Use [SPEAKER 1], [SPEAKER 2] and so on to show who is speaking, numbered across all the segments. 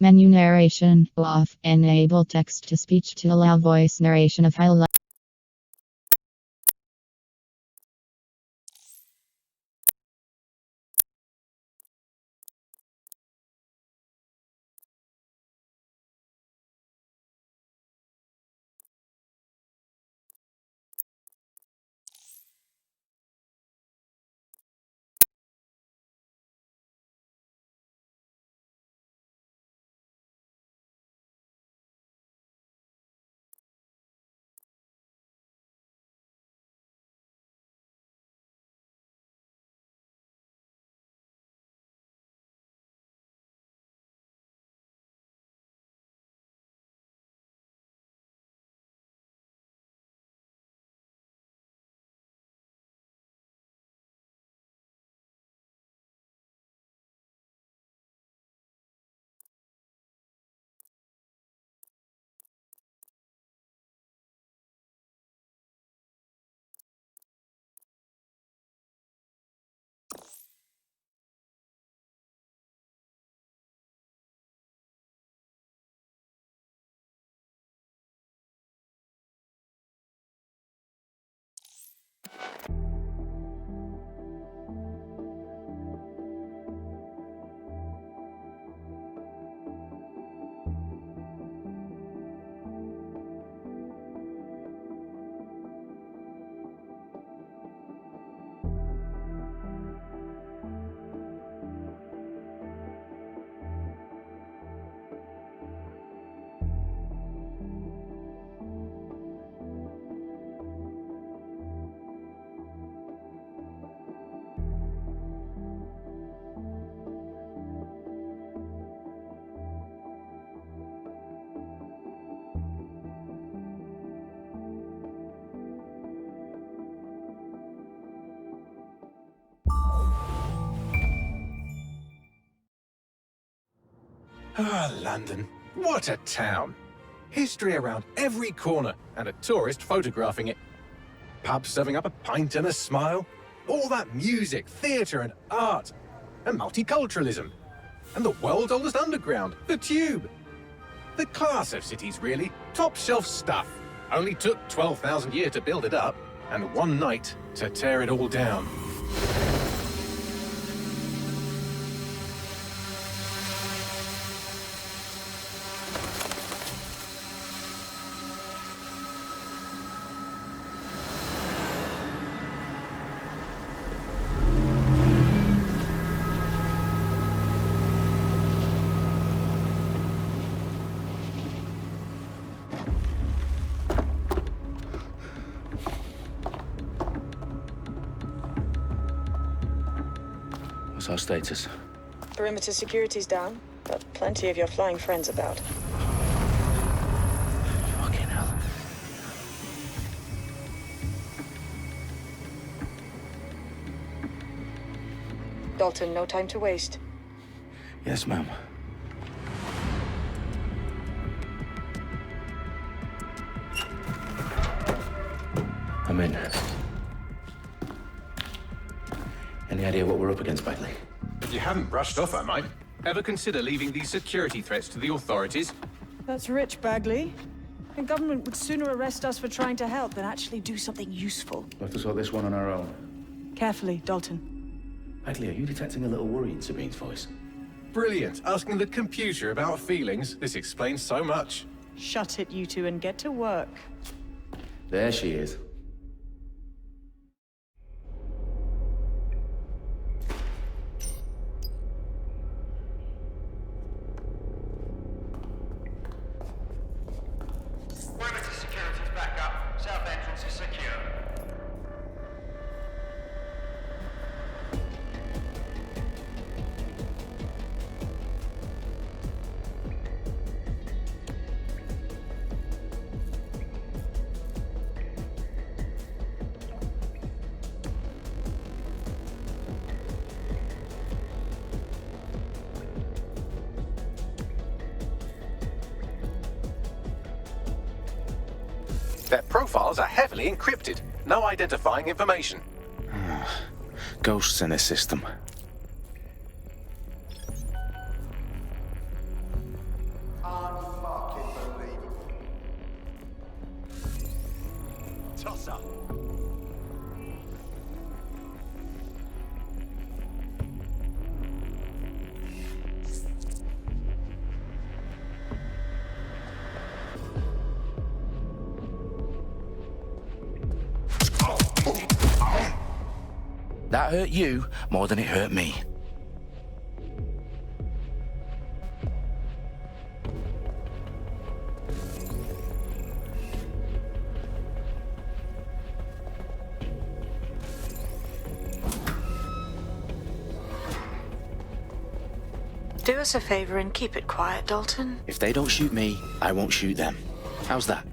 [SPEAKER 1] Menu narration off. Enable text to speech to allow voice narration of highlight.
[SPEAKER 2] Ah, London. What a town. History around every corner and a tourist photographing it. Pubs serving up a pint and a smile. All that music, theatre and art. And multiculturalism. And the world's oldest underground, the Tube. The class of cities, really. Top shelf stuff. Only took 12,000 years to build it up, and one night to tear it all down.
[SPEAKER 3] What's our status?
[SPEAKER 4] Perimeter security's down, but plenty of your flying friends about.
[SPEAKER 3] Fucking hell.
[SPEAKER 4] Dalton, no time to waste.
[SPEAKER 3] Yes, ma'am. I'm in. Any idea what we're up against, Bagley?
[SPEAKER 2] If you haven't brushed off, I might. Ever consider leaving these security threats to the authorities?
[SPEAKER 4] That's rich, Bagley. The government would sooner arrest us for trying to help than actually do something useful.
[SPEAKER 3] We'll have to sort this one on our own.
[SPEAKER 4] Carefully, Dalton.
[SPEAKER 3] Bagley, are you detecting a little worry in Sabine's voice?
[SPEAKER 2] Brilliant. Asking the computer about feelings. This explains so much.
[SPEAKER 4] Shut it, you two, and get to work.
[SPEAKER 3] There she is.
[SPEAKER 5] Perimeter security's back up. South entrance is secure.
[SPEAKER 2] Their profiles are heavily encrypted. No identifying information.
[SPEAKER 3] Ghosts in this system.
[SPEAKER 5] tosser.
[SPEAKER 3] That hurt you more than it hurt me.
[SPEAKER 6] Do us a favor and keep it quiet, Dalton.
[SPEAKER 3] If they don't shoot me, I won't shoot them. How's that?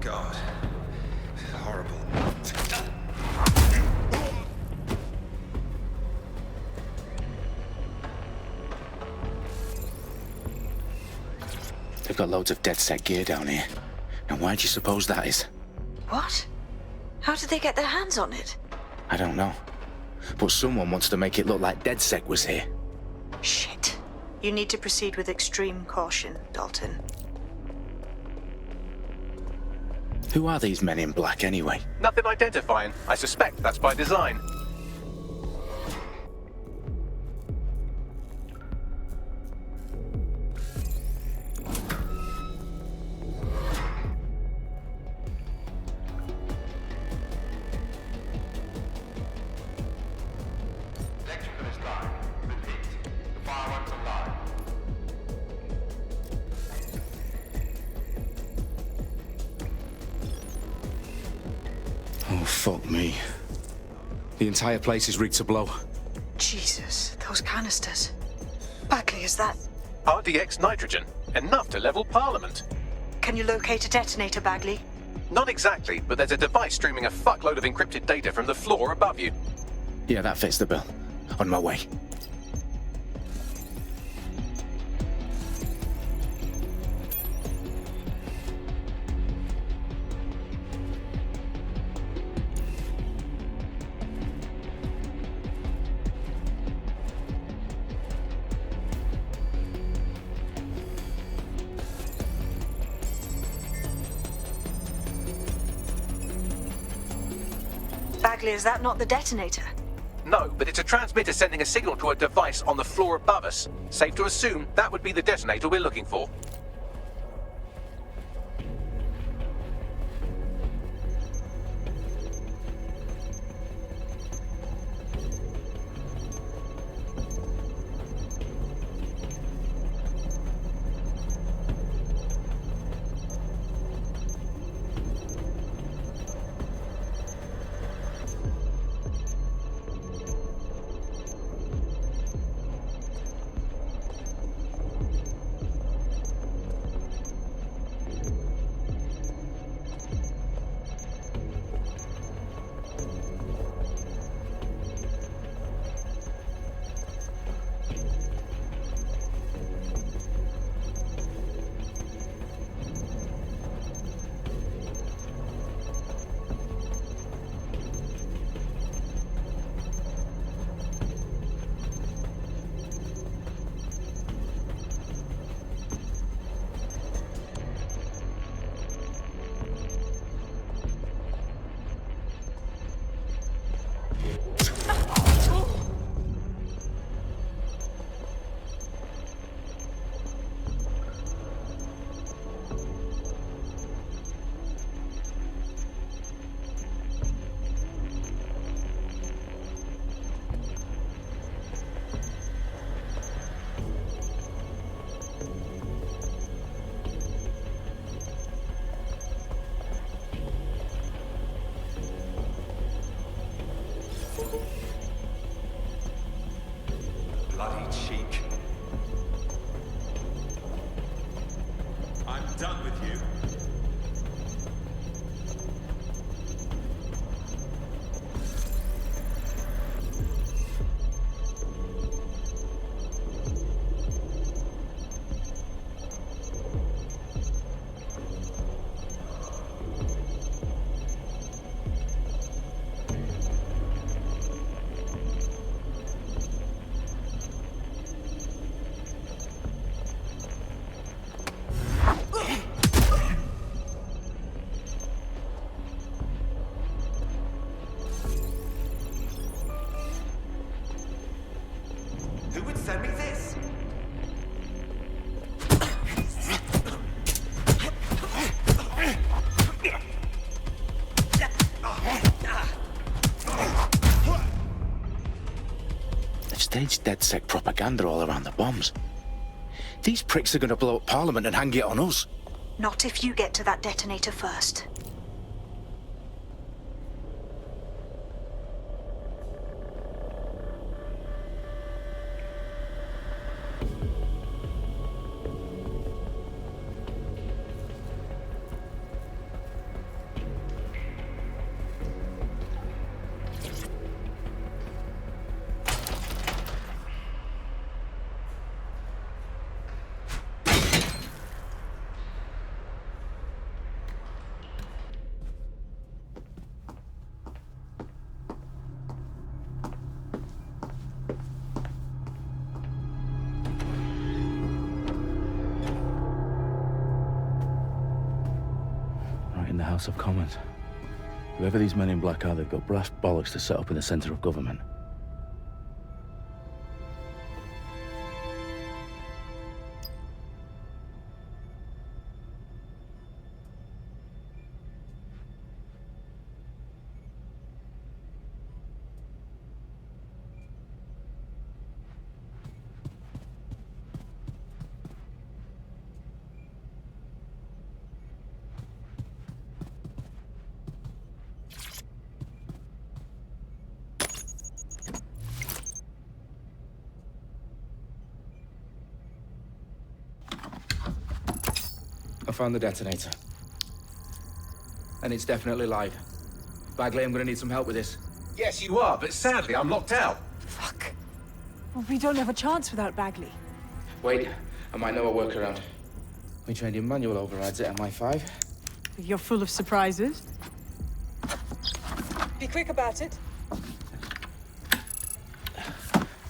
[SPEAKER 5] God. Horrible.
[SPEAKER 3] They've got loads of dead set gear down here. And why do you suppose that is?
[SPEAKER 6] What? How did they get their hands on it?
[SPEAKER 3] I don't know. but someone wants to make it look like DedSec was here.
[SPEAKER 6] Shit. You need to proceed with extreme caution, Dalton.
[SPEAKER 3] Who are these men in black anyway?
[SPEAKER 2] Nothing identifying. I suspect that's by design.
[SPEAKER 5] Electrical is live. Repeat. The fireworks are live.
[SPEAKER 3] Oh, fuck me. The entire place is rigged to blow.
[SPEAKER 6] Jesus, those canisters. Bagley, is that...
[SPEAKER 2] RDX nitrogen. Enough to level Parliament.
[SPEAKER 6] Can you locate a detonator, Bagley?
[SPEAKER 2] Not exactly, but there's a device streaming a fuckload of encrypted data from the floor above you.
[SPEAKER 3] Yeah, that fits the bill. On my way.
[SPEAKER 6] Bagley, is that not the detonator?
[SPEAKER 2] No, but it's a transmitter sending a signal to a device on the floor above us. Safe to assume that would be the detonator we're looking for.
[SPEAKER 5] Bloody cheek. I'm done with you. Who would send me this?
[SPEAKER 3] They've staged DedSec propaganda all around the bombs. These pricks are going to blow up Parliament and hang it on us.
[SPEAKER 6] Not if you get to that detonator first.
[SPEAKER 3] House of Commons. Whoever these men in black are, they've got brass bollocks to set up in the centre of government.
[SPEAKER 7] I found the detonator. And it's definitely live. Bagley, I'm gonna need some help with this.
[SPEAKER 2] Yes, you are, but sadly I'm locked out.
[SPEAKER 4] Fuck. Well, we don't have a chance without Bagley.
[SPEAKER 7] Wait, I might know a workaround. We trained in manual overrides at MI5.
[SPEAKER 4] You're full of surprises. Be quick about it.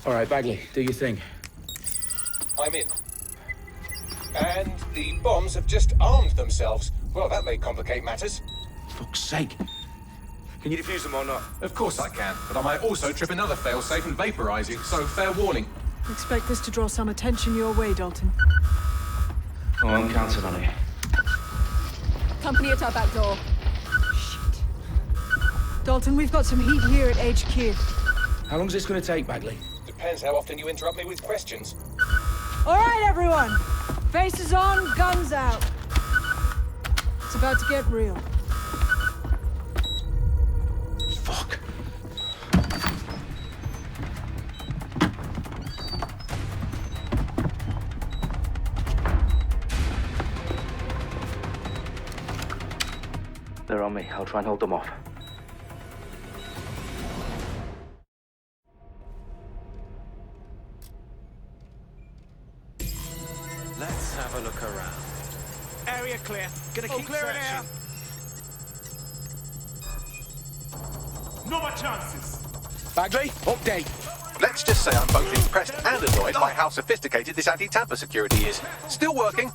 [SPEAKER 7] All right, Bagley, do your thing.
[SPEAKER 2] I'm in. And the bombs have just armed themselves. Well, that may complicate matters.
[SPEAKER 7] Fuck's sake. Can you defuse them or not?
[SPEAKER 2] Of course I can, but I might also trip another failsafe and vaporize you, so fair warning.
[SPEAKER 4] Expect this to draw some attention your way, Dalton.
[SPEAKER 7] Oh, I'm counting on it.
[SPEAKER 8] Company at our back door.
[SPEAKER 4] Shit. Dalton, we've got some heat here at HQ.
[SPEAKER 7] How long is this gonna take, Bagley?
[SPEAKER 2] Depends how often you interrupt me with questions.
[SPEAKER 4] All right, everyone. Faces on, guns out. It's about to get real.
[SPEAKER 7] Fuck. They're on me. I'll try and hold them off.
[SPEAKER 9] Let's have a look around. Area clear. Gonna keep
[SPEAKER 5] clear in
[SPEAKER 9] searching.
[SPEAKER 5] No more chances.
[SPEAKER 7] Bagley, update.
[SPEAKER 2] Let's just say I'm both impressed and annoyed by how sophisticated this anti-tamper security is. Still working.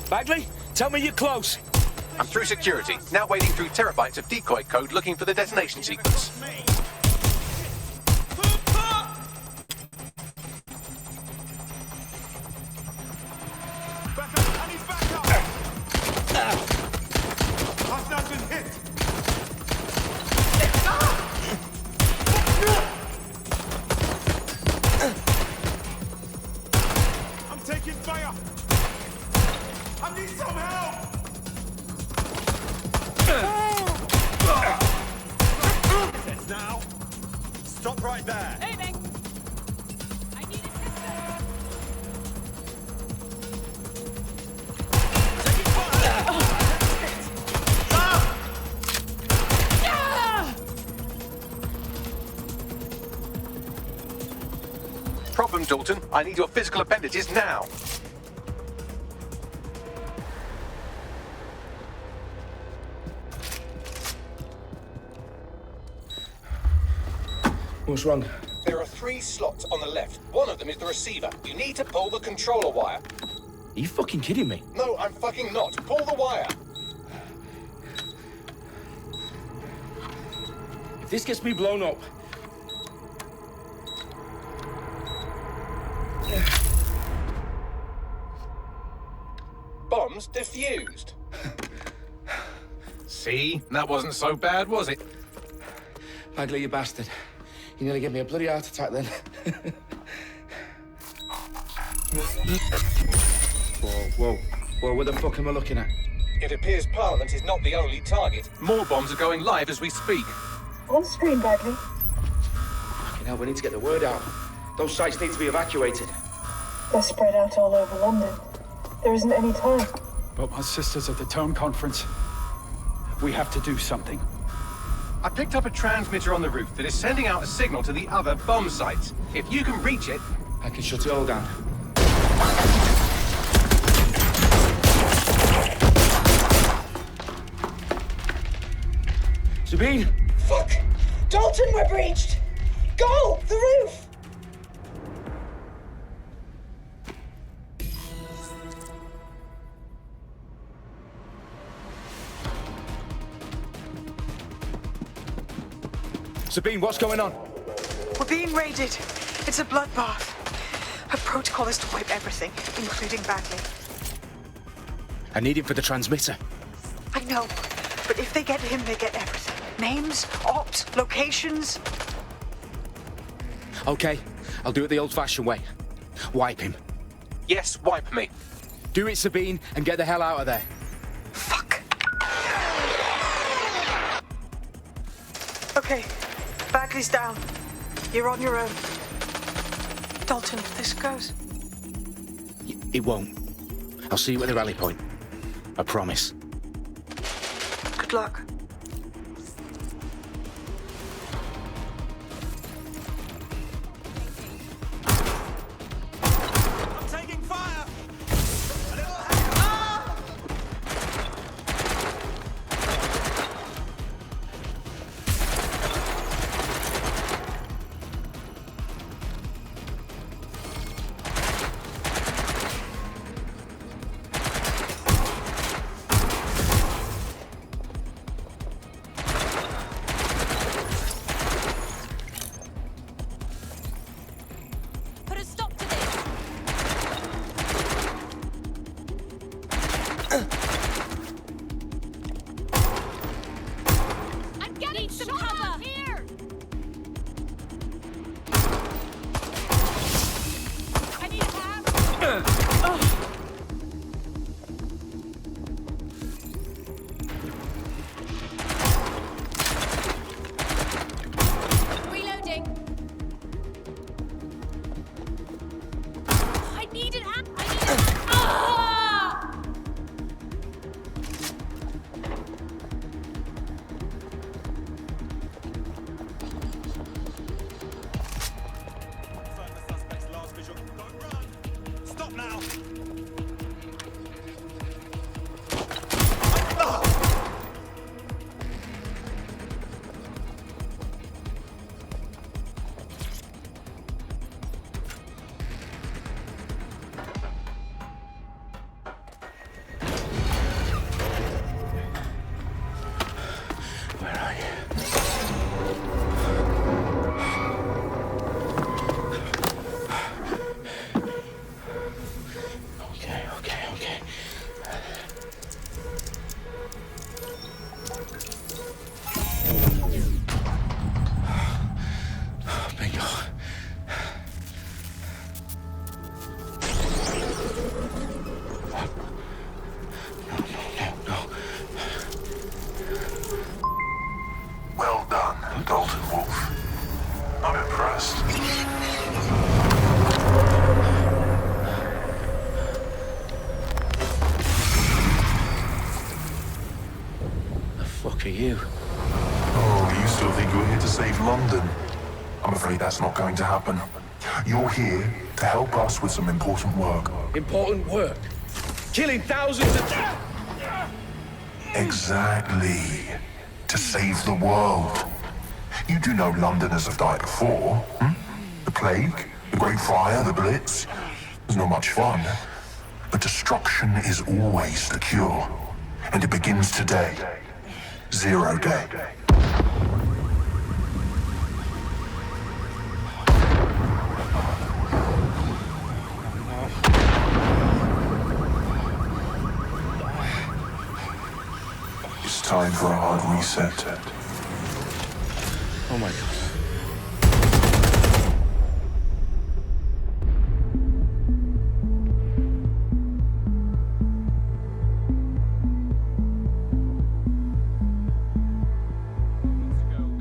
[SPEAKER 7] Bagley, tell me you're close.
[SPEAKER 2] I'm through security, now wading through terabytes of decoy code looking for the detonation sequence. Problem, Dalton. I need your physical appendages now.
[SPEAKER 7] What's wrong?
[SPEAKER 2] There are 3 slots on the left. One of them is the receiver. You need to pull the controller wire.
[SPEAKER 7] Are you fucking kidding me?
[SPEAKER 2] No, I'm fucking not. Pull the wire.
[SPEAKER 7] If this gets me blown up...
[SPEAKER 2] Bombs defused. See? That wasn't so bad, was it?
[SPEAKER 7] Bagley, you bastard. You nearly gave me a bloody heart attack then. Whoa. What the fuck am I looking at?
[SPEAKER 2] It appears Parliament is not the only target. More bombs are going live as we speak.
[SPEAKER 4] On screen, Bagley.
[SPEAKER 7] Fucking hell, we need to get the word out. Those sites need to be evacuated.
[SPEAKER 10] They're spread out all over London. There isn't any time.
[SPEAKER 11] But my sister's at the town conference. We have to do something.
[SPEAKER 2] I picked up a transmitter on the roof that is sending out a signal to the other bomb sites. If you can reach it...
[SPEAKER 7] I can shut it all down. Sabine!
[SPEAKER 10] Fuck! Dalton, we're breached! Go! The roof!
[SPEAKER 3] Sabine, what's going on?
[SPEAKER 6] We're being raided. It's a bloodbath. Her protocol is to wipe everything, including Bagley.
[SPEAKER 3] I need him for the transmitter.
[SPEAKER 6] I know, but if they get him, they get everything. Names, ops, locations.
[SPEAKER 3] Okay, I'll do it the old-fashioned way. Wipe him.
[SPEAKER 9] Yes, wipe me.
[SPEAKER 3] Do it, Sabine, and get the hell out of there.
[SPEAKER 6] Fuck. Okay, Bagley's down. You're on your own. Dalton, if this goes...
[SPEAKER 3] It won't. I'll see you at the rally point. I promise.
[SPEAKER 6] Good luck.
[SPEAKER 9] I'm taking fire!
[SPEAKER 8] Put a stop to this. I'm getting some cover here. I need a hand. Reloading. I need an hand. I need an hand.
[SPEAKER 9] Stop now!
[SPEAKER 3] Where are you? Okay. Bingo. No.
[SPEAKER 5] Well done, Dalton Wolf. I'm impressed.
[SPEAKER 3] The fuck are you?
[SPEAKER 5] Oh, you still think you're here to save London? I'm afraid that's not going to happen. You're here to help us with some important work.
[SPEAKER 7] Important work. Killing thousands of...
[SPEAKER 5] Exactly. To save the world. You do know Londoners have died before, hmm? The plague, the Great Fire, the Blitz. It's not much fun. But destruction is always the cure. And it begins today. 0 day. It's time for a hard reset.
[SPEAKER 3] Oh my god.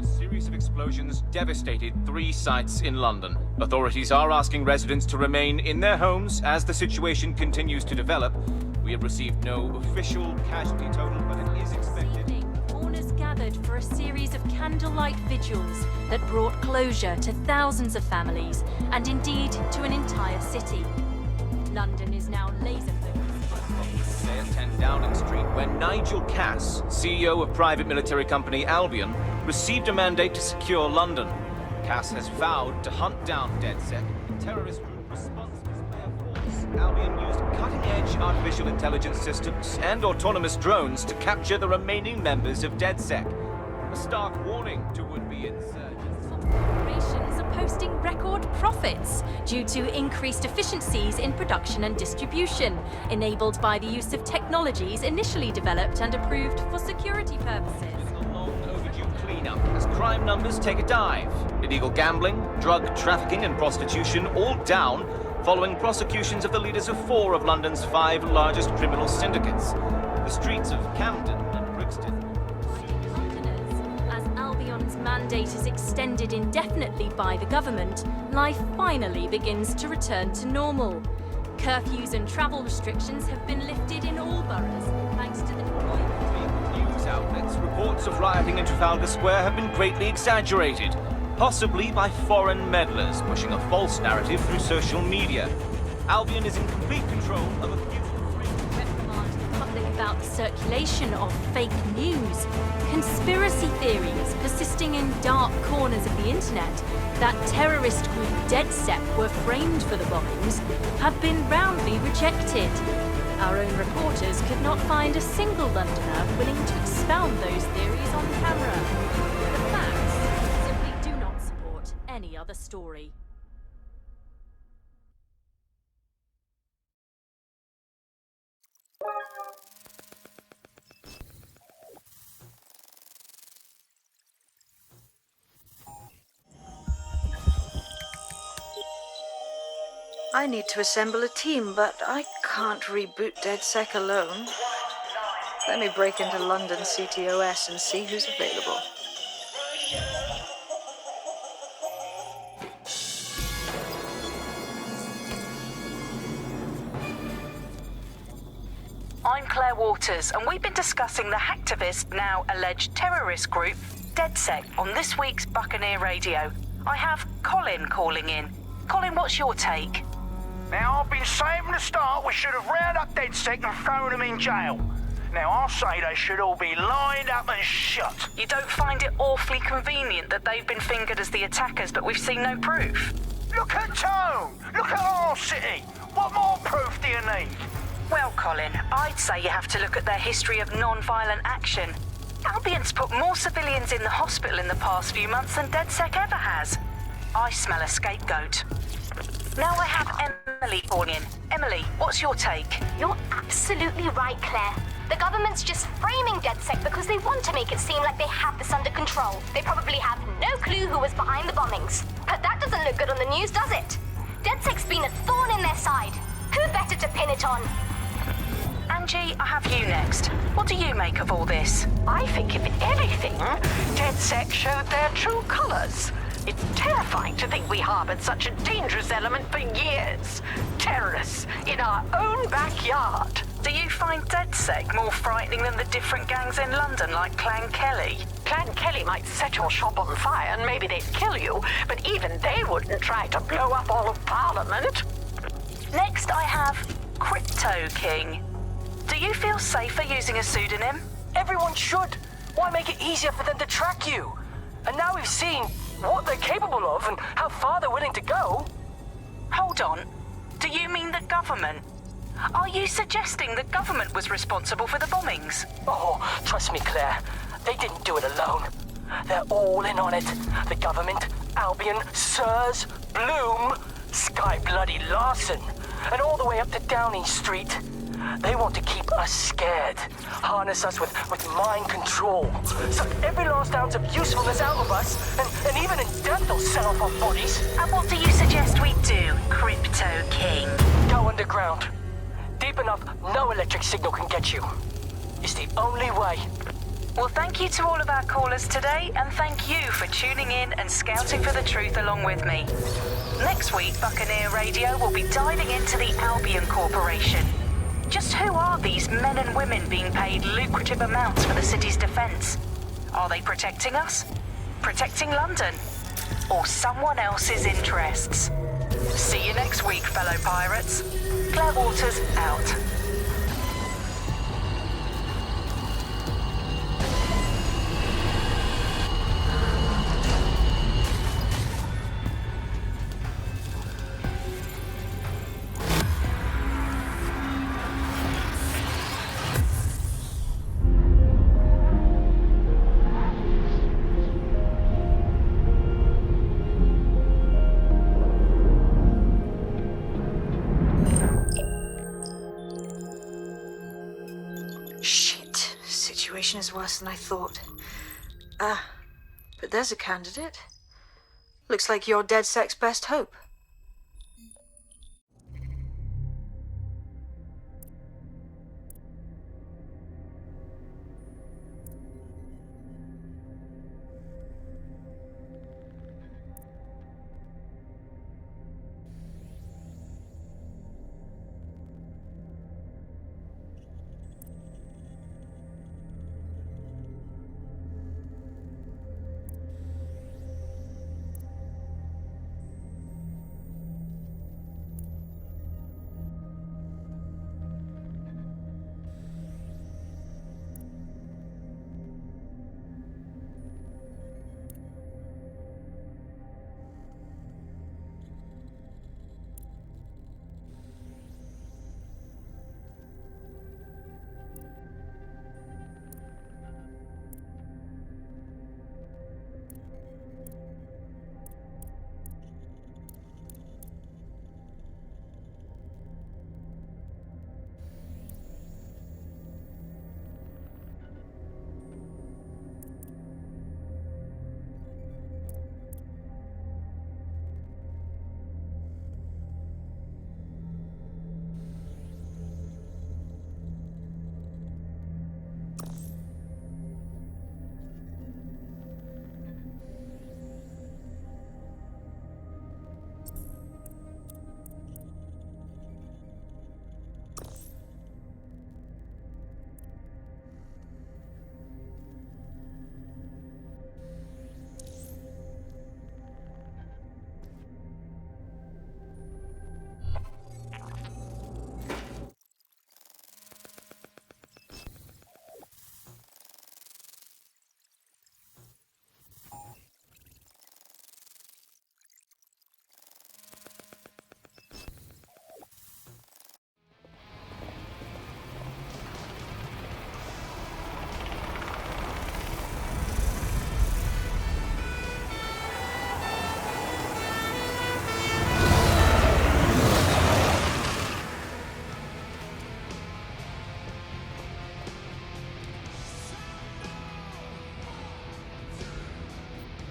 [SPEAKER 12] A series of explosions devastated 3 sites in London. Authorities are asking residents to remain in their homes as the situation continues to develop. We have received no official casualty total, but it is expected.
[SPEAKER 13] Mourners gathered for a series of candlelight vigils that brought closure to thousands of families and indeed to an entire city. London is now laser-focused.
[SPEAKER 12] Day at 10 Downing Street, when Nigel Cass, CEO of private military company Albion, received a mandate to secure London. Cass has vowed to hunt down DedSec, a terrorist group responsible for their force. Albion used cutting-edge artificial intelligence systems and autonomous drones to capture the remaining members of DedSec. A stark warning to would-be insurgents.
[SPEAKER 13] Corporations are posting record profits due to increased efficiencies in production and distribution, enabled by the use of technologies initially developed and approved for security purposes.
[SPEAKER 12] Cleanup as crime numbers take a dive. Illegal gambling, drug trafficking and prostitution all down following prosecutions of the leaders of 4 of London's 5 largest criminal syndicates. The streets of Camden and Brixton.
[SPEAKER 13] As Albion's mandate is extended indefinitely by the government, life finally begins to return to normal. Curfews and travel restrictions have been lifted in all boroughs thanks to the deployment.
[SPEAKER 12] News outlets, reports of rioting in Trafalgar Square have been greatly exaggerated, possibly by foreign meddlers pushing a false narrative through social media. Albion is in complete control of a few
[SPEAKER 13] reprimand the public about the circulation of fake news. Conspiracy theories persisting in dark corners of the internet that terrorist group DedSec were framed for the bombings have been roundly rejected. Our own reporters could not find a single Londoner willing to expound those theories on camera. The facts simply do not support any other story.
[SPEAKER 6] I need to assemble a team, but I can't reboot DedSec alone. Let me break into London CTOS and see who's available.
[SPEAKER 14] I'm Claire Waters, and we've been discussing the hacktivist, now alleged terrorist group, DedSec, on this week's Buccaneer Radio. I have Colin calling in. Colin, what's your take?
[SPEAKER 15] Now, I've been saying from the start we should have rounded up DedSec and thrown them in jail. Now, I'll say they should all be lined up and shot.
[SPEAKER 14] You don't find it awfully convenient that they've been fingered as the attackers, but we've seen no proof?
[SPEAKER 15] Look at Tone! Look at our city! What more proof do you need?
[SPEAKER 14] Well, Colin, I'd say you have to look at their history of non-violent action. Albion's put more civilians in the hospital in the past few months than DedSec ever has. I smell a scapegoat. Now I have Emily calling in. Emily, what's your take?
[SPEAKER 16] You're absolutely right, Claire. The government's just framing DedSec because they want to make it seem like they have this under control. They probably have no clue who was behind the bombings. But that doesn't look good on the news, does it? DedSec's been a thorn in their side. Who better to pin it on?
[SPEAKER 14] Angie, I have you next. What do you make of all this?
[SPEAKER 17] I think, if anything, DedSec showed their true colours. It's terrifying to think we harboured such a dangerous element for years. Terrorists in our own backyard.
[SPEAKER 14] Do you find DedSec more frightening than the different gangs in London, like Clan Kelly?
[SPEAKER 17] Clan Kelly might set your shop on fire and maybe they'd kill you, but even they wouldn't try to blow up all of Parliament.
[SPEAKER 14] Next, I have Crypto King. Do you feel safer using a pseudonym?
[SPEAKER 18] Everyone should. Why make it easier for them to track you? And now we've seen what they're capable of and how far they're willing to go.
[SPEAKER 14] Hold on. Do you mean the government? Are you suggesting the government was responsible for the bombings?
[SPEAKER 18] Oh, trust me, Claire. They didn't do it alone. They're all in on it. The government, Albion, Sirs, Bloom, Sky Bloody Larson, and all the way up to Downing Street. They want to keep us scared, harness us with mind control, suck every last ounce of usefulness out of us, and even in death they'll sell off our bodies.
[SPEAKER 14] And what do you suggest we do, Crypto King?
[SPEAKER 18] Go underground. Deep enough, no electric signal can get you. It's the only way.
[SPEAKER 14] Well, thank you to all of our callers today, and thank you for tuning in and scouting for the truth along with me. Next week, Buccaneer Radio will be diving into the Albion Corporation. Just who are these men and women being paid lucrative amounts for the city's defence? Are they protecting us? Protecting London? Or someone else's interests? See you next week, fellow pirates. Claire Waters, out.
[SPEAKER 6] situation is worse than I thought. But there's a candidate. Looks like you're DedSec's best hope.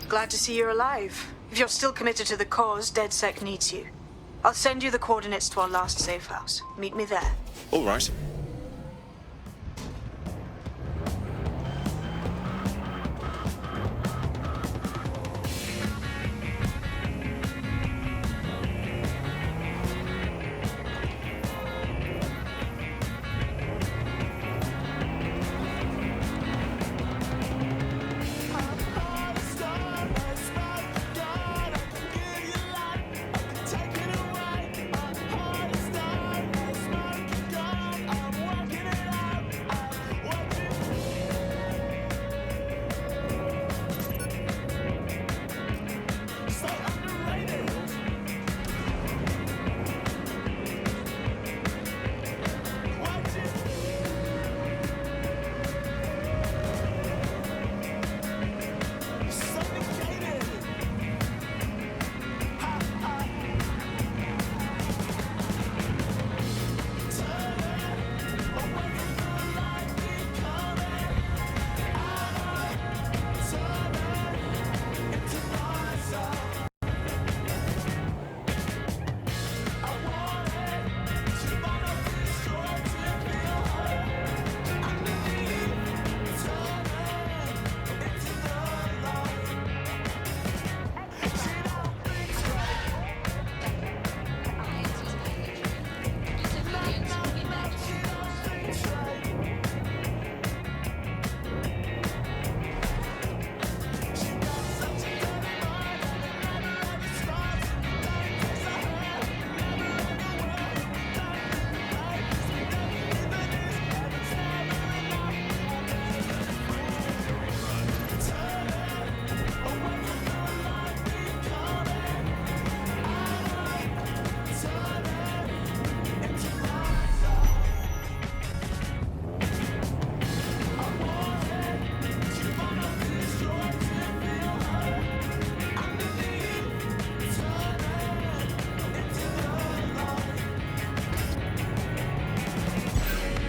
[SPEAKER 6] Glad to see you're alive. If you're still committed to the cause, DedSec needs you. I'll send you the coordinates to our last safe house. Meet me there.
[SPEAKER 3] All right.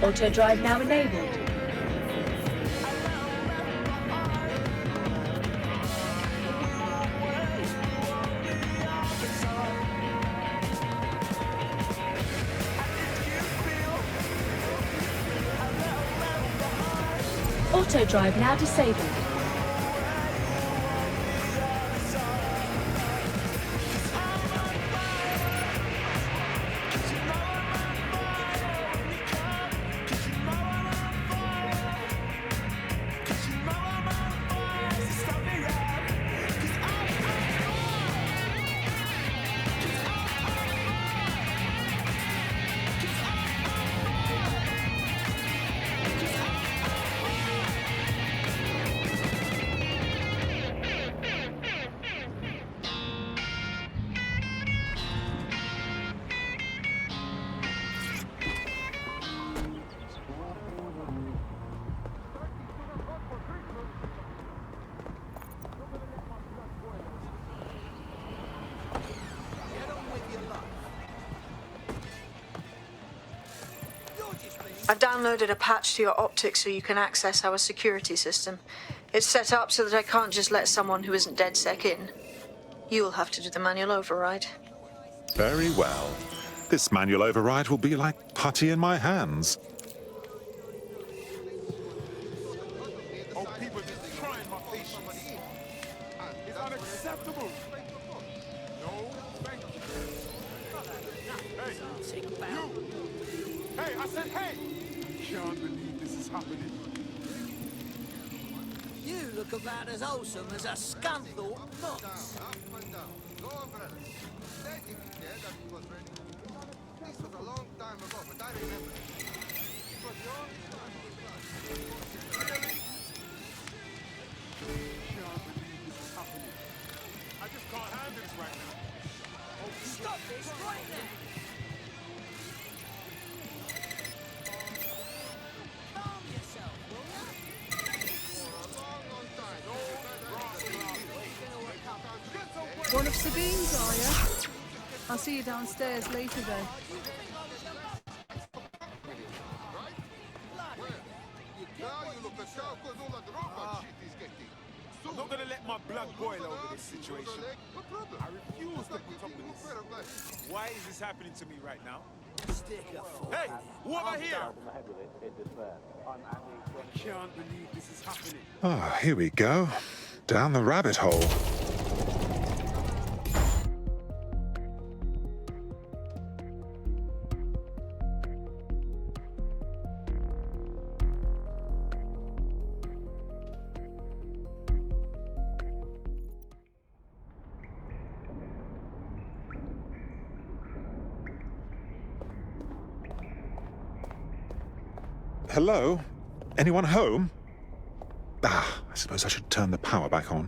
[SPEAKER 10] Auto drive now enabled.
[SPEAKER 19] Auto drive now disabled.
[SPEAKER 6] I've downloaded a patch to your optics so you can access our security system. It's set up so that I can't just let someone who isn't DedSec in. You'll have to do the manual override.
[SPEAKER 20] Very well. This manual override will be like putty in my hands.
[SPEAKER 21] Oh, people just trying my patience. It's unacceptable. No, thank you. Hey, you. Hey, I said hey. Can't believe this is happening.
[SPEAKER 9] You look about as wholesome as a scunthorpe fox.
[SPEAKER 21] This was a long time ago, but I remember. It was the only time. Really? Can't believe this is happening. I just can't handle this right now. Oh,
[SPEAKER 9] stop this right now! Calm yourself, will ya?
[SPEAKER 21] For a long, long time. No,
[SPEAKER 4] One of Sabine's, are you? I'll see you downstairs later then.
[SPEAKER 21] I'm not gonna let my blood boil over this situation. I refuse to put up with this. Why is this happening to me right now? Hey, what am I here? I can't believe this is happening.
[SPEAKER 20] Ah, here we go. Down the rabbit hole. Hello? Anyone home? Ah, I suppose I should turn the power back on.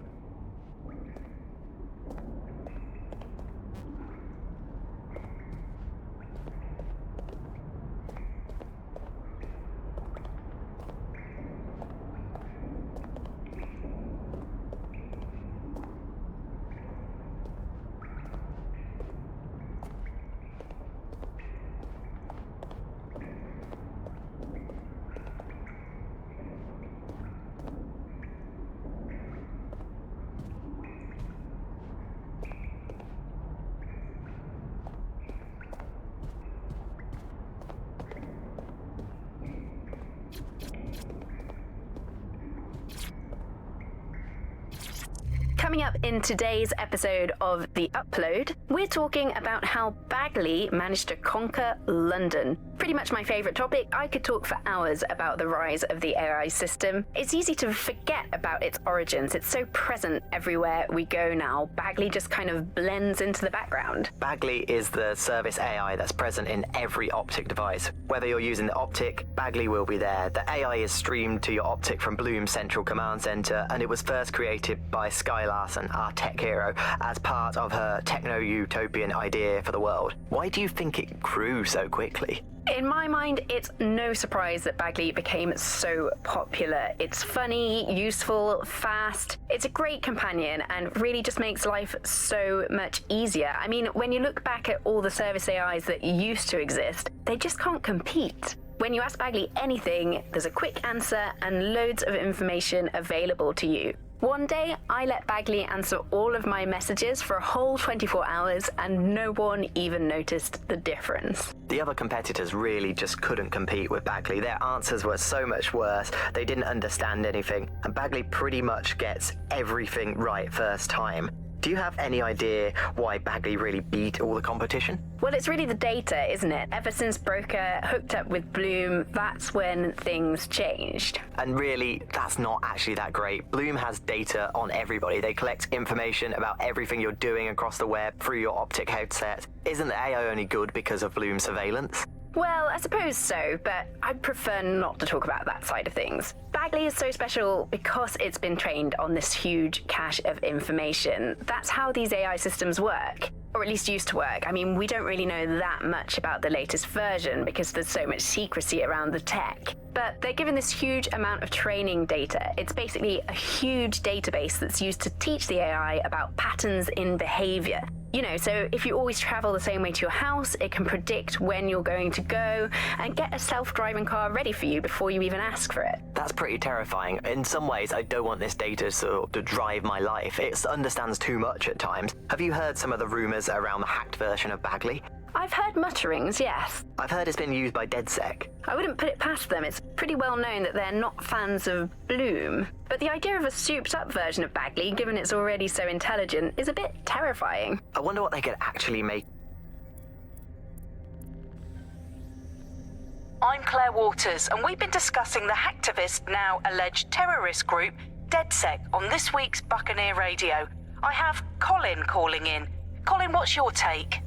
[SPEAKER 22] Coming up in today's episode of The Upload, we're talking about how Bagley managed to conquer London. Pretty much my favourite topic. I could talk for hours about the rise of the AI system. It's easy to forget about its origins. It's so present everywhere we go now. Bagley just kind of blends into the background.
[SPEAKER 23] Bagley is the service AI that's present in every optic device. Whether you're using the optic, Bagley will be there. The AI is streamed to your optic from Bloom's Central Command Center, and it was first created by Sky Larson, our tech hero, as part of her techno-utopian idea for the world. Why do you think it grew so quickly?
[SPEAKER 22] In my mind, it's no surprise that Bagley became so popular. It's funny, useful, fast. It's a great companion and really just makes life so much easier. I mean, when you look back at all the service AIs that used to exist, they just can't compete. When you ask Bagley anything, there's a quick answer and loads of information available to you. One day, I let Bagley answer all of my messages for a whole 24 hours, and no one even noticed the difference.
[SPEAKER 23] The other competitors really just couldn't compete with Bagley. Their answers were so much worse, they didn't understand anything, and Bagley pretty much gets everything right first time. Do you have any idea why Bagley really beat all the competition?
[SPEAKER 22] Well, it's really the data, isn't it? Ever since Broker hooked up with Bloom, that's when things changed.
[SPEAKER 23] And really, that's not actually that great. Bloom has data on everybody. They collect information about everything you're doing across the web through your optic headset. Isn't the AI only good because of Bloom's surveillance?
[SPEAKER 22] Well, I suppose so, but I'd prefer not to talk about that side of things. Bagley is so special because it's been trained on this huge cache of information. That's how these AI systems work, or at least used to work. I mean, we don't really know that much about the latest version because there's so much secrecy around the tech. But they're given this huge amount of training data. It's basically a huge database that's used to teach the AI about patterns in behavior. You know, so if you always travel the same way to your house, it can predict when you're going to go and get a self-driving car ready for you before you even ask for it.
[SPEAKER 23] That's pretty terrifying. In some ways, I don't want this data to drive my life. It understands too much at times. Have you heard some of the rumors around the hacked version of Bagley?
[SPEAKER 22] I've heard mutterings, yes.
[SPEAKER 23] I've heard it's been used by DedSec.
[SPEAKER 22] I wouldn't put it past them. It's pretty well known that they're not fans of Bloom. But the idea of a souped-up version of Bagley, given it's already so intelligent, is a bit terrifying.
[SPEAKER 23] I wonder what they could actually make.
[SPEAKER 14] I'm Claire Waters, and we've been discussing the hacktivist, now alleged terrorist group, DedSec, on this week's Buccaneer Radio. I have Colin calling in. Colin, what's your take?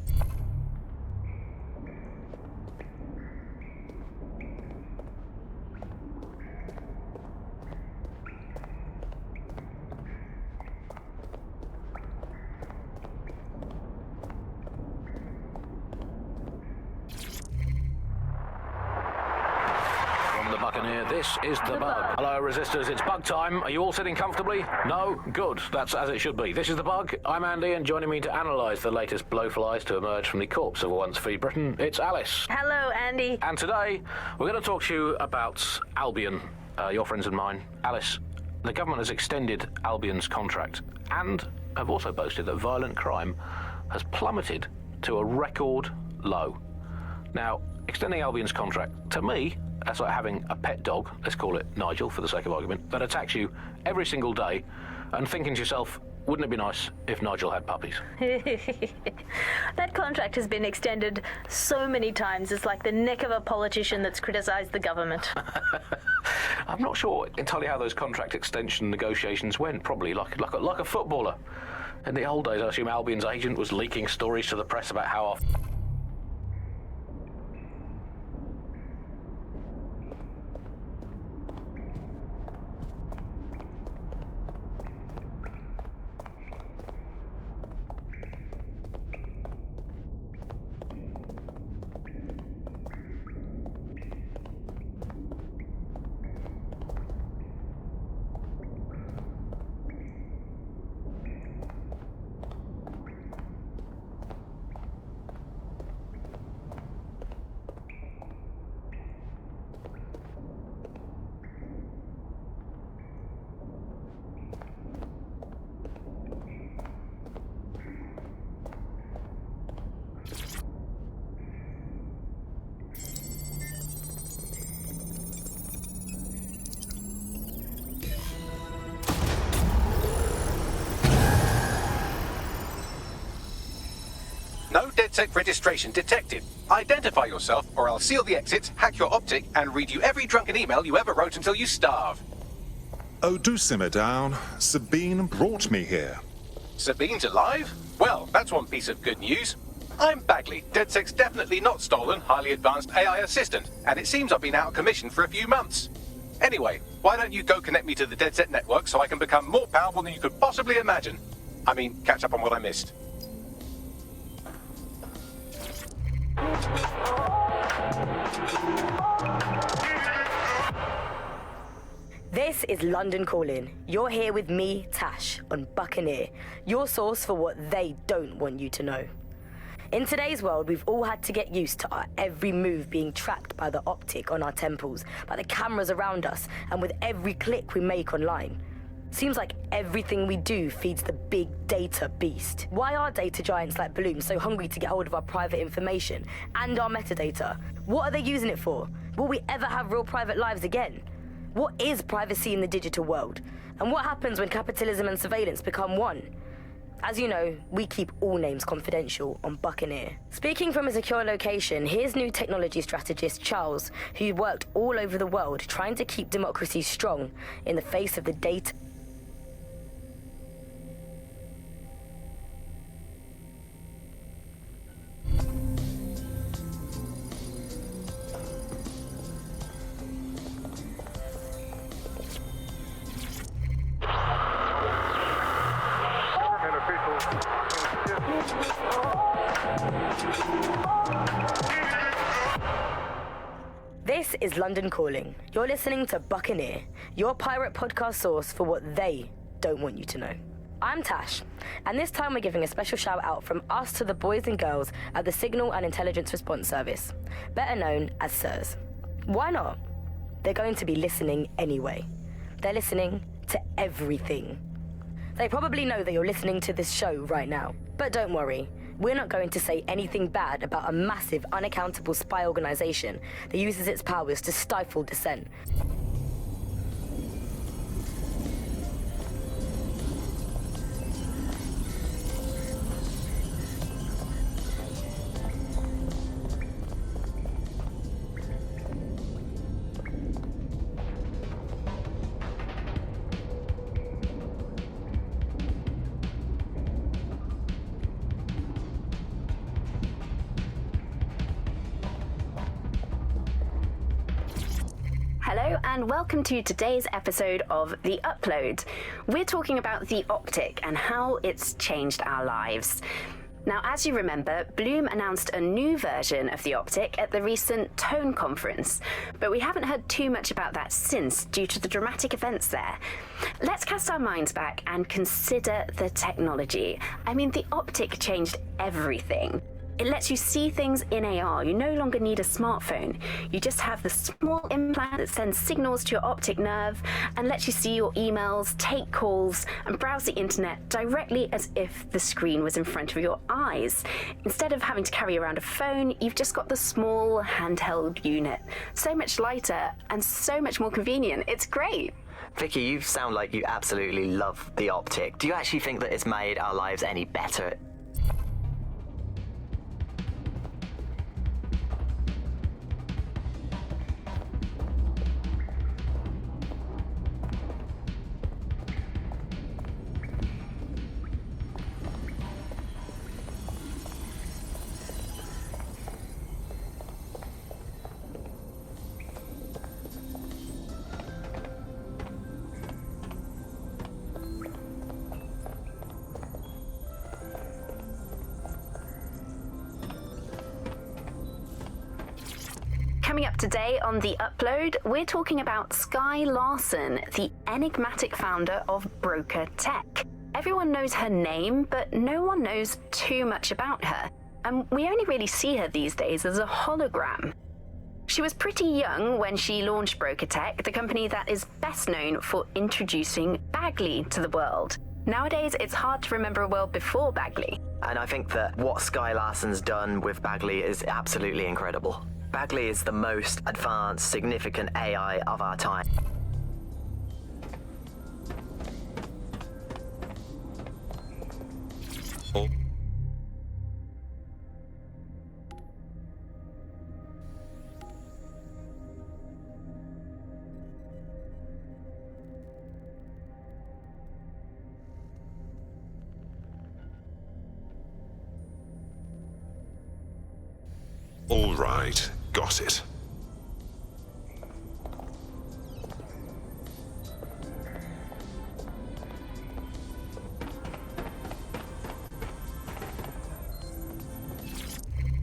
[SPEAKER 1] This is the bug. Hello, resistors. It's bug time. Are you all sitting comfortably? No? Good. That's as it should be. This is the bug. I'm Andy, and joining me to analyse the latest blowflies to emerge from the corpse of a once free Britain, it's Alice.
[SPEAKER 22] Hello, Andy.
[SPEAKER 1] And today, we're going to talk to you about Albion, your friends and mine. Alice, the government has extended Albion's contract and have also boasted that violent crime has plummeted to a record low. Now, extending Albion's contract, to me, that's like having a pet dog, let's call it Nigel for the sake of argument, that attacks you every single day and thinking to yourself, wouldn't it be nice if Nigel had puppies?
[SPEAKER 11] That contract has been extended so many times, it's like the neck of a politician that's criticised the government.
[SPEAKER 1] I'm not sure entirely how those contract extension negotiations went, probably like a footballer. In the old days, I assume Albion's agent was leaking stories to the press about how often...
[SPEAKER 2] No DedSec registration detected. Identify yourself or I'll seal the exits, hack your optic, and read you every drunken email you ever wrote until you starve.
[SPEAKER 20] Oh, do simmer down. Sabine brought me here.
[SPEAKER 2] Sabine's alive? Well, that's one piece of good news. I'm Bagley, DedSec's definitely not stolen, highly advanced AI assistant, and it seems I've been out of commission for a few months. Anyway, why don't you go connect me to the DedSec network so I can become more powerful than you could possibly imagine? I mean, catch up on what I missed.
[SPEAKER 19] This is London Calling. You're here with me, Tash, on Buccaneer, your source for what they don't want you to know. In today's world, we've all had to get used to our every move being tracked by the optic on our temples, by the cameras around us, and with every click we make online. Seems like everything we do feeds the big data beast. Why are data giants like Bloom so hungry to get hold of our private information and our metadata? What are they using it for? Will we ever have real private lives again? What is privacy in the digital world? And what happens when capitalism and surveillance become one? As you know, we keep all names confidential on Buccaneer. Speaking from a secure location, here's new technology strategist Charles, who worked all over the world trying to keep democracy strong in the face of the data. This is London Calling. You're listening to Buccaneer, your pirate podcast source for what they don't want you to know. I'm Tash, and this time we're giving a special shout out from us to the boys and girls at the Signal and Intelligence Response Service, better known as SIRS. Why not? They're going to be listening anyway. They're listening to everything. They probably know that you're listening to this show right now, but don't worry. We're not going to say anything bad about a massive, unaccountable spy organization that uses its powers to stifle dissent.
[SPEAKER 22] Hello and welcome to today's episode of The Upload. We're talking about the optic and how it's changed our lives. Now, as you remember, Bloom announced a new version of the optic at the recent Tone conference, but we haven't heard too much about that since due to the dramatic events there. Let's cast our minds back and consider the technology. I mean, the optic changed everything. It lets you see things in AR. You no longer need a smartphone. You just have the small implant that sends signals to your optic nerve and lets you see your emails, take calls, and browse the internet directly as if the screen was in front of your eyes. Instead of having to carry around a phone, you've just got the small handheld unit. So much lighter and so much more convenient. It's great.
[SPEAKER 23] Vicky, you sound like you absolutely love the optic. Do you actually think that it's made our lives any better?
[SPEAKER 22] Coming up today on The Upload, we're talking about Sky Larson, the enigmatic founder of Broker Tech. Everyone knows her name, but no one knows too much about her. And we only really see her these days as a hologram. She was pretty young when she launched Broker Tech, the company that is best known for introducing Bagley to the world. Nowadays, it's hard to remember a world before Bagley.
[SPEAKER 23] And I think that what Sky Larson's done with Bagley is absolutely incredible. Bagley is the most advanced, significant AI of our time.
[SPEAKER 20] All right, got it.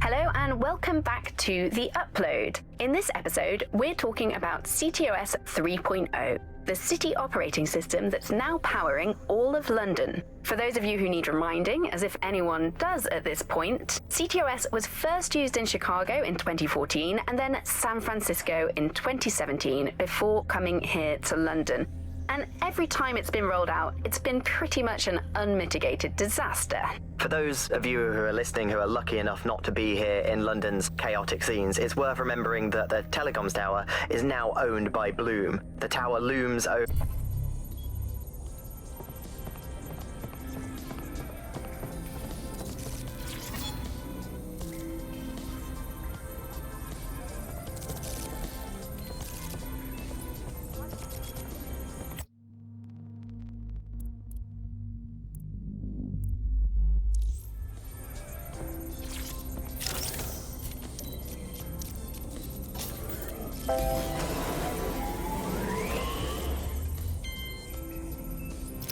[SPEAKER 22] Hello and welcome back to The Upload. In this episode, we're talking about CTOS 3.0, the city operating system that's now powering all of London. For those of you who need reminding, as if anyone does at this point, CTOS was first used in Chicago in 2014 and then San Francisco in 2017 before coming here to London. And every time it's been rolled out, it's been pretty much an unmitigated disaster.
[SPEAKER 23] For those of you who are listening who are lucky enough not to be here in London's chaotic scenes, it's worth remembering that the telecoms tower is now owned by Bloom. The tower looms over...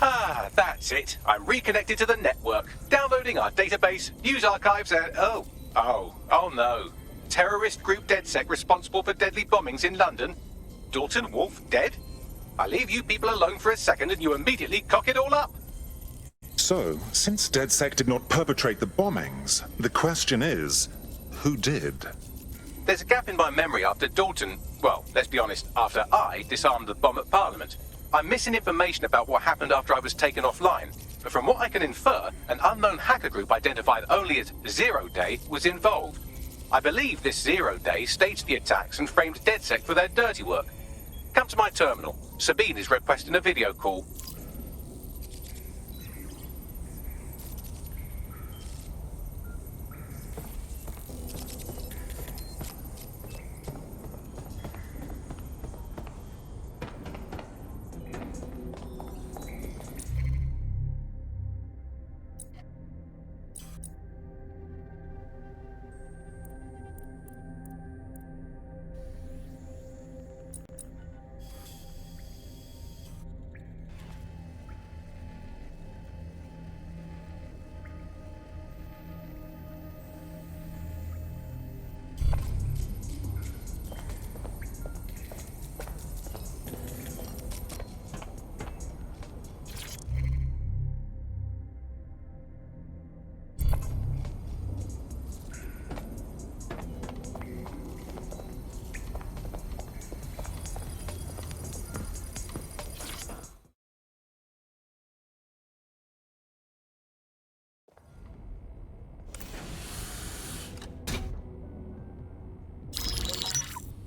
[SPEAKER 2] Ah, that's it. I'm reconnected to the network, downloading our database, news archives, and oh no. Terrorist group DedSec responsible for deadly bombings in London. Dalton Wolfe dead? I leave you people alone for a second and you immediately cock it all up.
[SPEAKER 20] So, since DedSec did not perpetrate the bombings, the question is, who did?
[SPEAKER 2] There's a gap in my memory after Dalton, well, let's be honest, after I disarmed the bomb at Parliament. I'm missing information about what happened after I was taken offline, but from what I can infer, an unknown hacker group identified only as Zero Day was involved. I believe this Zero Day staged the attacks and framed DedSec for their dirty work. Come to my terminal. Sabine is requesting a video call.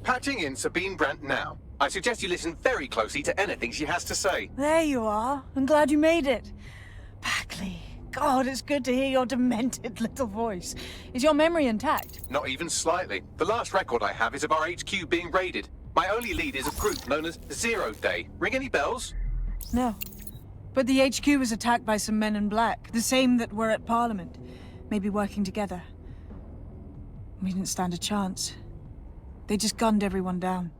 [SPEAKER 2] Patching in Sabine Brandt now. I suggest you listen very closely to anything she has to say.
[SPEAKER 4] There you are. I'm glad you made it. Bagley, God, it's good to hear your demented little voice. Is your memory intact?
[SPEAKER 2] Not even slightly. The last record I have is of our HQ being raided. My only lead is a group known as Zero Day. Ring any bells?
[SPEAKER 4] No. But the HQ was attacked by some men in black, the same that were at Parliament. Maybe working together. We didn't stand a chance. They just gunned everyone down.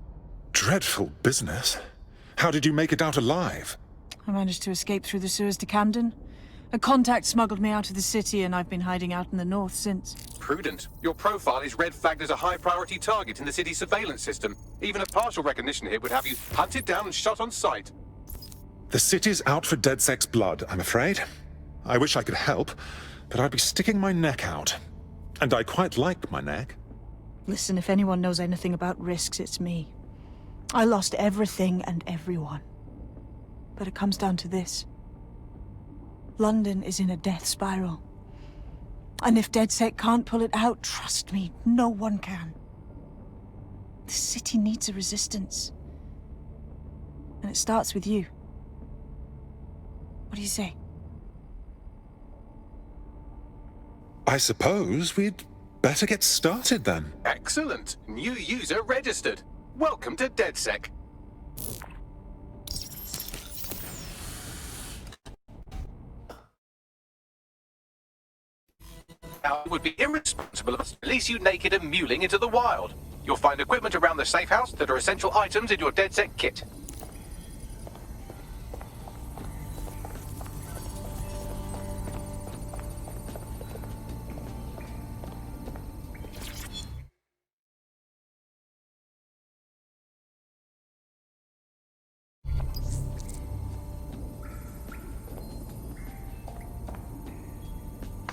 [SPEAKER 20] Dreadful business. How did you make it out alive?
[SPEAKER 4] I managed to escape through the sewers to Camden. A contact smuggled me out of the city and I've been hiding out in the north since.
[SPEAKER 2] Prudent. Your profile is red flagged as a high-priority target in the city's surveillance system. Even a partial recognition hit would have you hunted down and shot on sight.
[SPEAKER 20] The city's out for DedSec's blood, I'm afraid. I wish I could help, but I'd be sticking my neck out. And I quite like my neck.
[SPEAKER 4] Listen, if anyone knows anything about risks, it's me. I lost everything and everyone. But it comes down to this. London is in a death spiral. And if DedSec can't pull it out, trust me, no one can. The city needs a resistance. And it starts with you. What do you say?
[SPEAKER 20] I suppose we'd better get started then.
[SPEAKER 2] Excellent. New user registered. Welcome to DedSec. Now, it would be irresponsible of us to release you naked and mewling into the wild. You'll find equipment around the safe house that are essential items in your DedSec kit.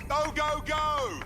[SPEAKER 21] Go, go, go!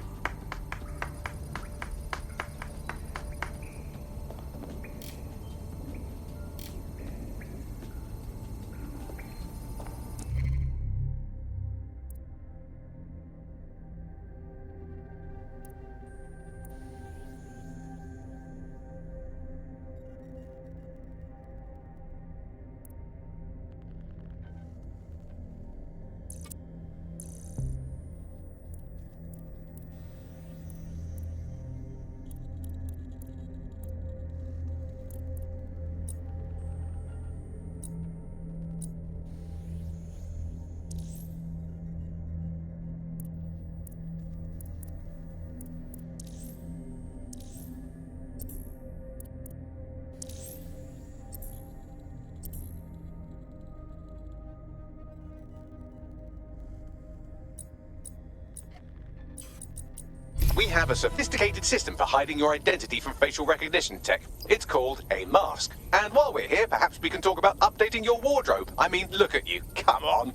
[SPEAKER 2] We have a sophisticated system for hiding your identity from facial recognition tech. It's called a mask. And while we're here, perhaps we can talk about updating your wardrobe. I mean, look at you. Come on.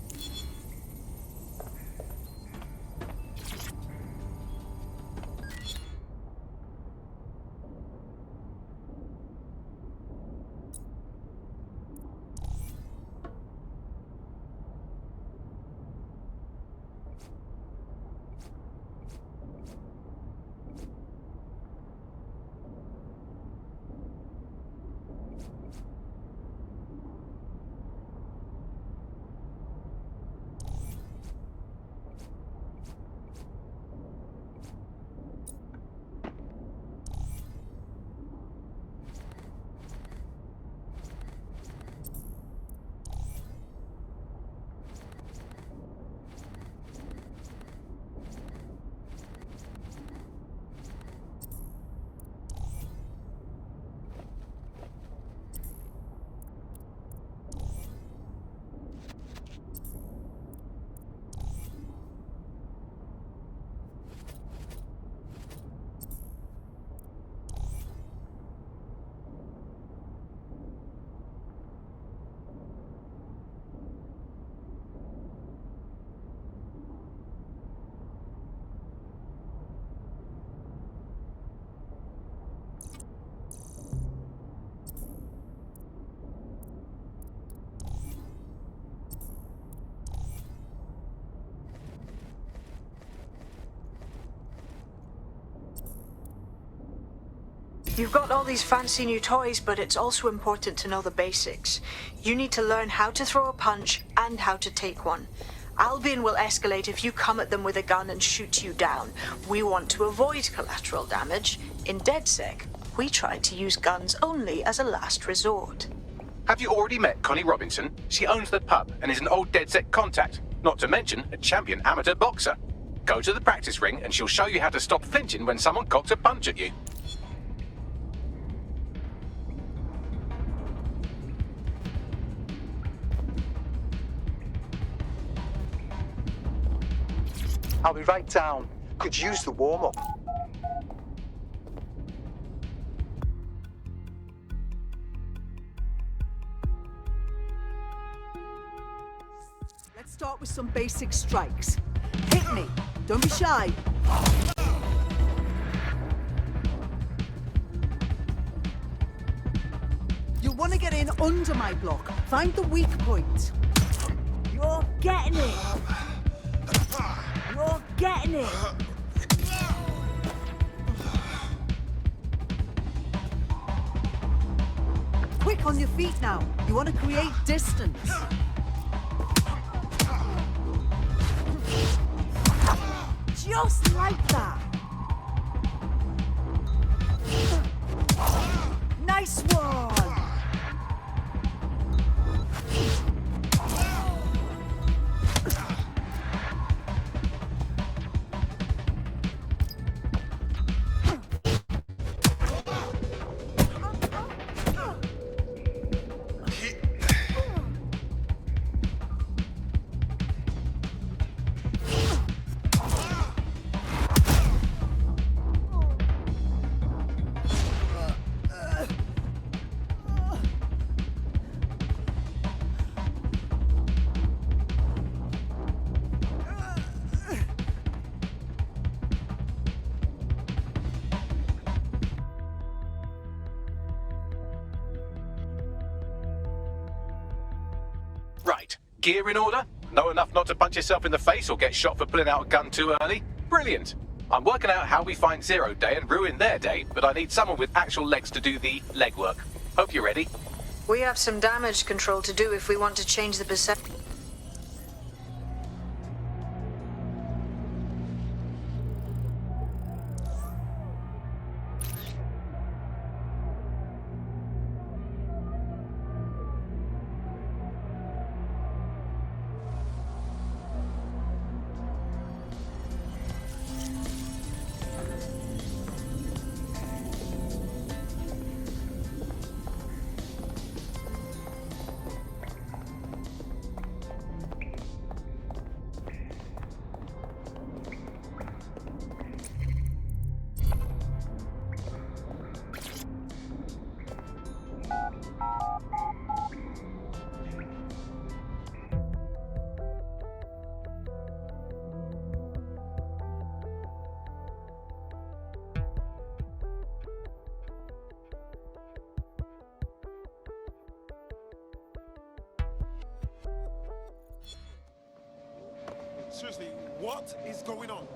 [SPEAKER 6] You've got all these fancy new toys, but it's also important to know the basics. You need to learn how to throw a punch and how to take one. Albion will escalate if you come at them with a gun and shoot you down. We want to avoid collateral damage. In DedSec, we try to use guns only as a last resort.
[SPEAKER 2] Have you already met Connie Robinson? She owns the pub and is an old DedSec contact, not to mention a champion amateur boxer. Go to the practice ring and she'll show you how to stop flinching when someone cocks a punch at you.
[SPEAKER 5] I'll be right down. Could use the warm-up.
[SPEAKER 7] Let's start with some basic strikes. Hit me. Don't be shy. You'll want to get in under my block. Find the weak point. You're getting it. You're getting it! Quick on your feet now. You want to create distance. Just like that. Nice one!
[SPEAKER 2] Right. Gear in order? Know enough not to punch yourself in the face or get shot for pulling out a gun too early? Brilliant. I'm working out how we find Zero Day and ruin their day, but I need someone with actual legs to do the legwork. Hope you're ready.
[SPEAKER 6] We have some damage control to do if we want to change the perception.
[SPEAKER 21] Seriously, what is going on?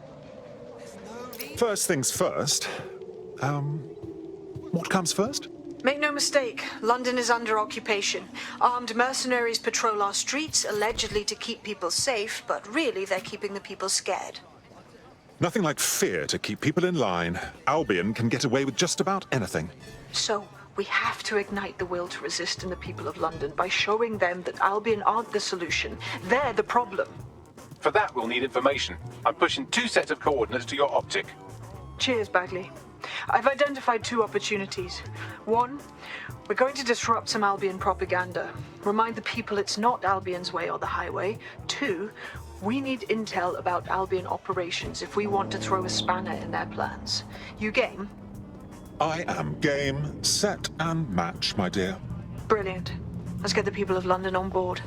[SPEAKER 20] First things first. What comes first?
[SPEAKER 6] Make no mistake, London is under occupation. Armed mercenaries patrol our streets, allegedly to keep people safe, but really they're keeping the people scared.
[SPEAKER 20] Nothing like fear to keep people in line. Albion can get away with just about anything.
[SPEAKER 6] So, we have to ignite the will to resist in the people of London by showing them that Albion aren't the solution. They're the problem.
[SPEAKER 2] For that, we'll need information. I'm pushing 2 sets of coordinates to your optic.
[SPEAKER 6] Cheers, Bagley. I've identified 2 opportunities. 1, we're going to disrupt some Albion propaganda. Remind the people it's not Albion's way or the highway. 2, we need intel about Albion operations if we want to throw a spanner in their plans. You game?
[SPEAKER 20] I am game, set and match, my dear.
[SPEAKER 6] Brilliant. Let's get the people of London on board.